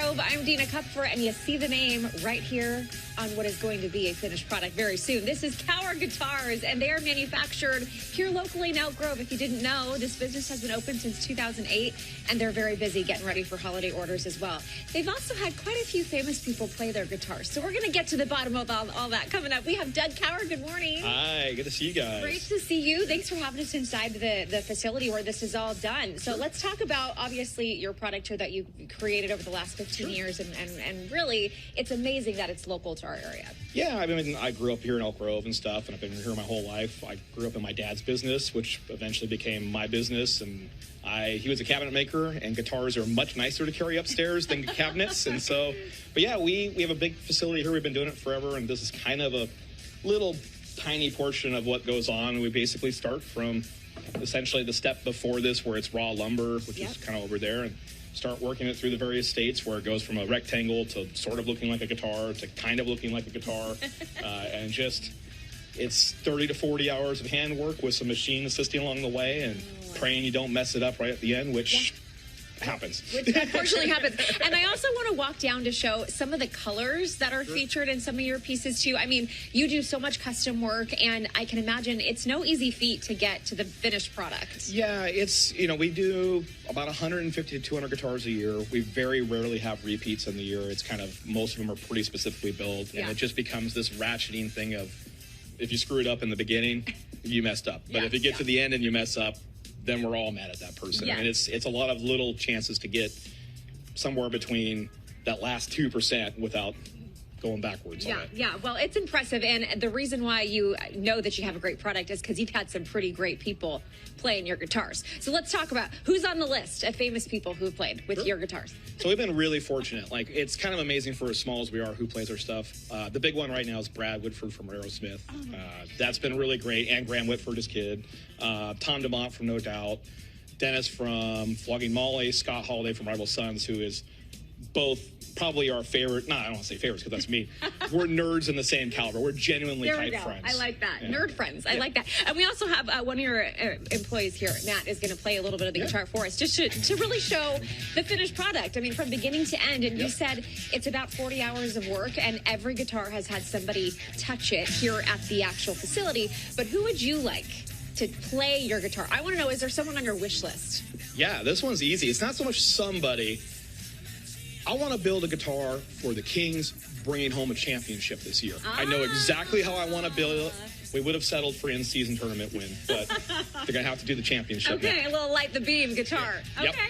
Grove. I'm Dina Kupfer, and you see the name right here on what is going to be a finished product very soon. This is Cower Guitars, and they are manufactured here locally in Elk Grove. If you didn't know, this business has been open since 2008, and they're very busy getting ready for holiday orders as well. They've also had quite a few famous people play their guitars, so we're going to get to the bottom of all that coming up. We have Doug Cower. Good morning. Hi, good to see you guys. Great to see you. Thanks for having us inside the facility where this is all done. So let's talk about, obviously, your product here that you created over the last 15 years, and really, it's amazing that it's local to our area. Yeah, I mean, I grew up here in Elk Grove and stuff, and I've been here my whole life. I grew up in my dad's business, which eventually became my business, and he was a cabinet maker, and guitars are much nicer to carry upstairs than cabinets, and so, but yeah, we have a big facility here. We've been doing it forever, and this is kind of a little tiny portion of what goes on. We basically start from essentially the step before this, where it's raw lumber, which is kind of over there, and start working it through the various states where it goes from a rectangle to sort of looking like a guitar to kind of looking like a guitar. And just, it's 30 to 40 hours of handwork with some machine assisting along the way and praying you don't mess it up right at the end, which happens. Which unfortunately happens. And I also want to walk down to show some of the colors that are featured in some of your pieces too. I mean, you do so much custom work, and I can imagine it's no easy feat to get to the finished product. Yeah, it's, we do about 150 to 200 guitars a year. We very rarely have repeats in the year. It's kind of, most of them are pretty specifically built, and it just becomes this ratcheting thing of, if you screw it up in the beginning, you messed up. But if you get to the end and you mess up, then we're all mad at that person. And it's a lot of little chances to get somewhere between that last 2% without going backwards on it. Yeah, well, it's impressive, and the reason why you know that you have a great product is because you've had some pretty great people playing your guitars. So let's talk about who's on the list of famous people who've played with your guitars. So we've been really fortunate. Like, it's kind of amazing for as small as we are who plays our stuff. The big one right now is Brad Whitford from Aerosmith. That's been really great, and Graham Whitford, his kid. Tom DeMont from No Doubt. Dennis from Flogging Molly. Scott Holiday from Rival Sons, who is both probably our favorite. No, I don't want to say favorites because that's me. We're nerds in the same caliber. We're genuinely tight friends. I like that. Nerd friends. I like that. And we also have one of your employees here, Matt, is going to play a little bit of the guitar for us, just to really show the finished product. I mean, from beginning to end. And you said it's about 40 hours of work, and every guitar has had somebody touch it here at the actual facility. But who would you like to play your guitar? I want to know, is there someone on your wish list? Yeah, this one's easy. It's not so much somebody. I want to build a guitar for the Kings bringing home a championship this year. I know exactly how I want to build it. We would have settled for in-season tournament win, but they're going to have to do the championship now. A little Light the Beam guitar. Okay.